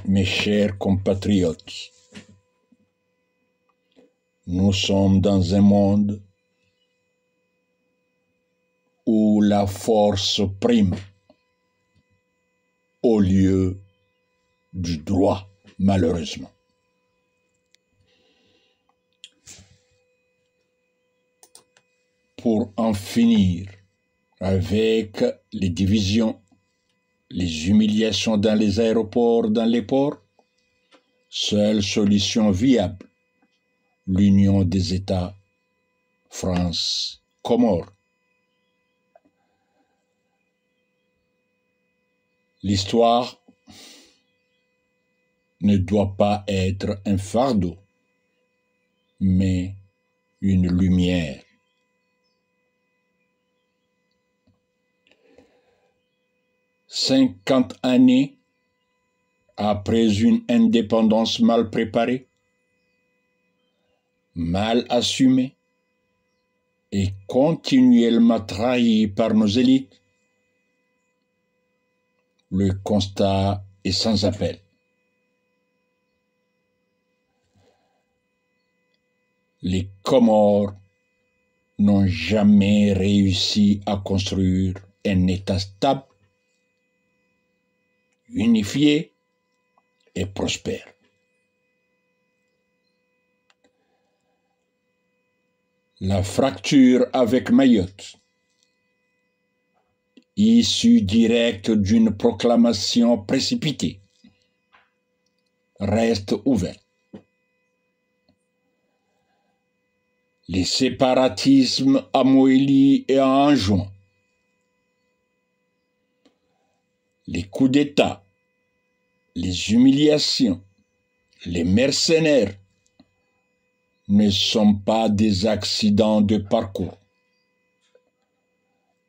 Mes chers compatriotes, nous sommes dans un monde où la force prime au lieu du droit, malheureusement. Pour en finir avec les divisions, les humiliations dans les aéroports, dans les ports, seule solution viable, l'union des États, France, Comores. L'histoire ne doit pas être un fardeau, mais une lumière. Cinquante années après une indépendance mal préparée, mal assumée et continuellement trahie par nos élites, le constat est sans appel. Les Comores n'ont jamais réussi à construire un État stable, unifié et prospère. La fracture avec Mayotte, issue directe d'une proclamation précipitée, reste ouverte. Les séparatismes à Moélie et à Anjouan, les coups d'État, les humiliations, les mercenaires ne sont pas des accidents de parcours.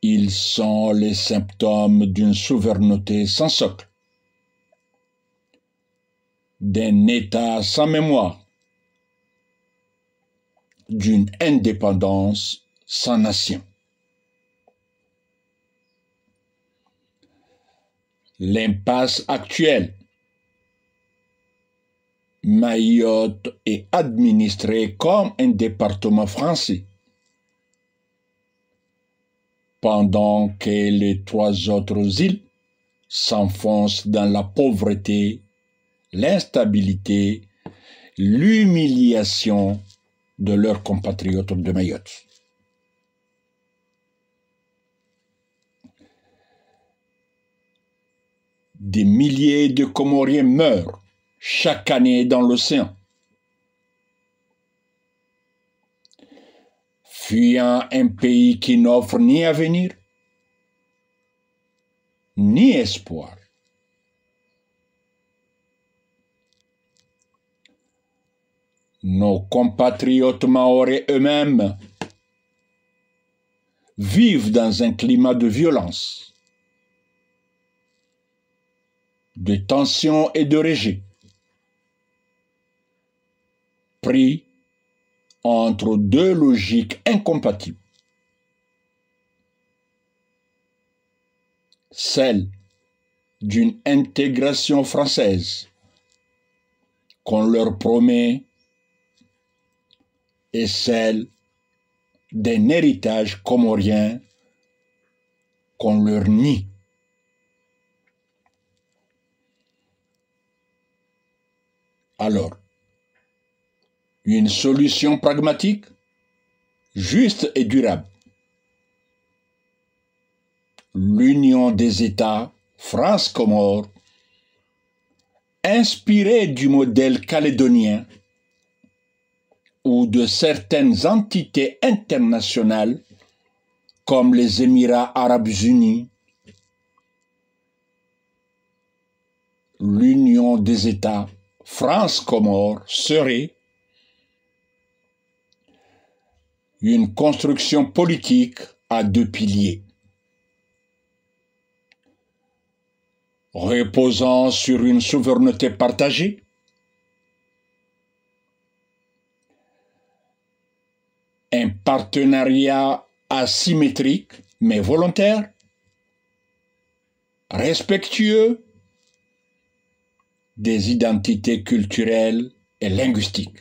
Ils sont les symptômes d'une souveraineté sans socle, d'un État sans mémoire, d'une indépendance sans nation. L'impasse actuelle. Mayotte est administrée comme un département français, pendant que les trois autres îles s'enfoncent dans la pauvreté, l'instabilité, l'humiliation de leurs compatriotes de Mayotte. Des milliers de Comoriens meurent chaque année dans l'océan, fuyant un pays qui n'offre ni avenir, ni espoir. Nos compatriotes mahorais eux-mêmes vivent dans un climat de violence, de tension et de rejet, pris entre deux logiques incompatibles. Celle d'une intégration française qu'on leur promet et celle d'un héritage comorien qu'on leur nie. Alors, une solution pragmatique, juste et durable. L'union des États, France-Comores, inspirée du modèle calédonien ou de certaines entités internationales comme les Émirats arabes unis, l'union des États, France-Comores, serait une construction politique à deux piliers, reposant sur une souveraineté partagée, un partenariat asymétrique mais volontaire, respectueux des identités culturelles et linguistiques.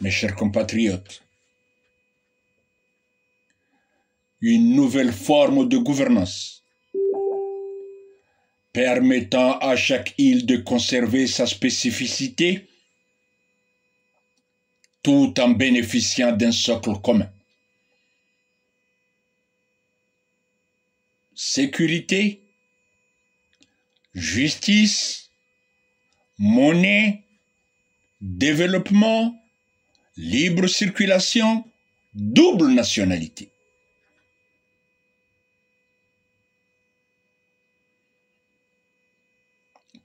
Mes chers compatriotes, une nouvelle forme de gouvernance permettant à chaque île de conserver sa spécificité tout en bénéficiant d'un socle commun. Sécurité, justice, monnaie, développement, libre circulation, double nationalité.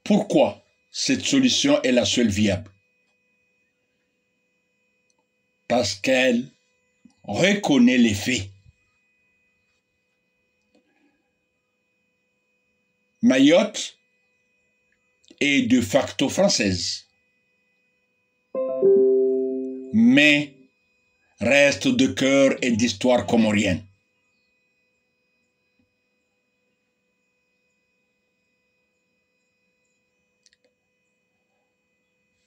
Pourquoi cette solution est la seule viable? Parce qu'elle reconnaît les faits. Mayotte est de facto française, mais reste de cœur et d'histoire comorienne.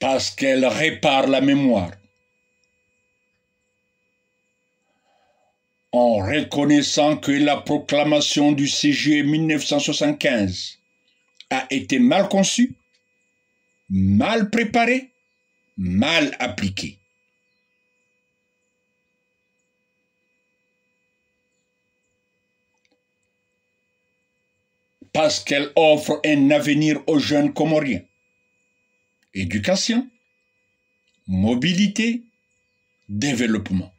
Parce qu'elle répare la mémoire en reconnaissant que la proclamation du 6 juillet 1975 a été mal conçue, mal préparée, mal appliquée. Parce qu'elle offre un avenir aux jeunes Comoriens. Éducation, mobilité, développement.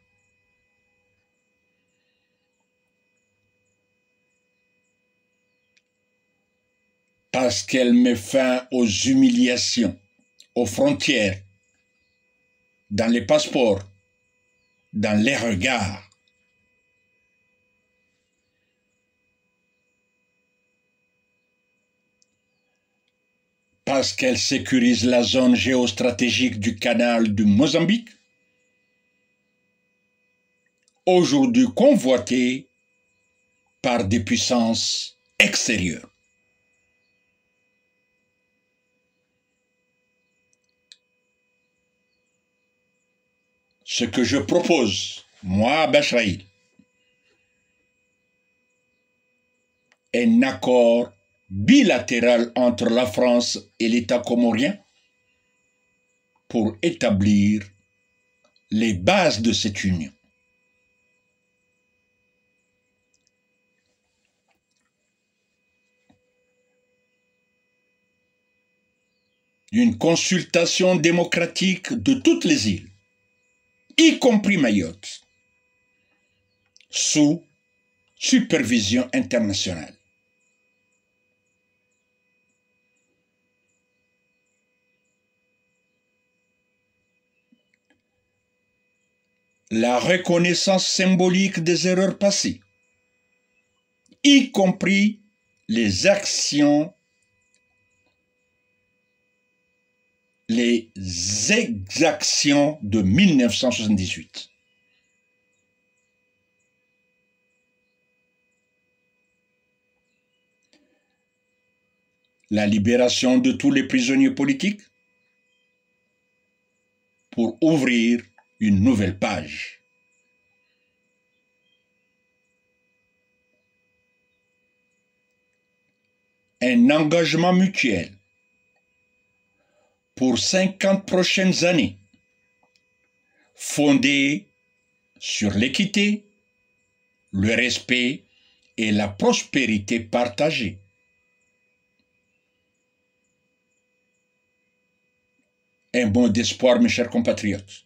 Parce qu'elle met fin aux humiliations, aux frontières, dans les passeports, dans les regards. Parce qu'elle sécurise la zone géostratégique du canal du Mozambique, aujourd'hui convoitée par des puissances extérieures. Ce que je propose, moi, Bachraïl, un accord bilatéral entre la France et l'État comorien pour établir les bases de cette union. Une consultation démocratique de toutes les îles, y compris Mayotte, sous supervision internationale. La reconnaissance symbolique des erreurs passées, y compris les actions, les exactions de 1978. La libération de tous les prisonniers politiques pour ouvrir une nouvelle page. Un engagement mutuel pour 50 prochaines années, fondé sur l'équité, le respect et la prospérité partagée. Un mot d'espoir, mes chers compatriotes.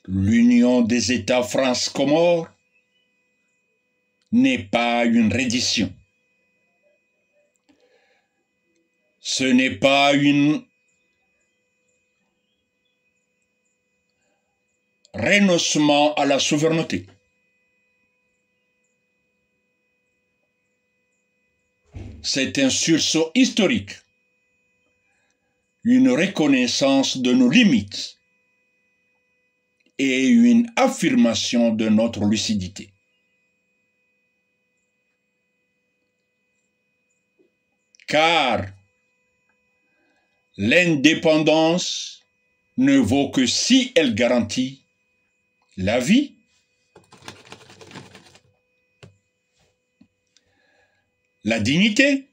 L'Union des États France-Comores n'est pas une reddition. Ce n'est pas un renoncement à la souveraineté. C'est un sursaut historique une reconnaissance de nos limites et une affirmation de notre lucidité. Car l'indépendance ne vaut que si elle garantit la vie, la dignité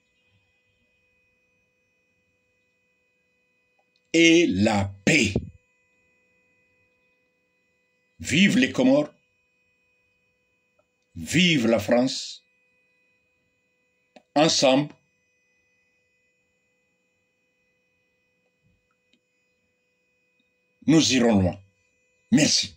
et la paix. Vive les Comores, vive la France, ensemble, nous irons loin. Merci.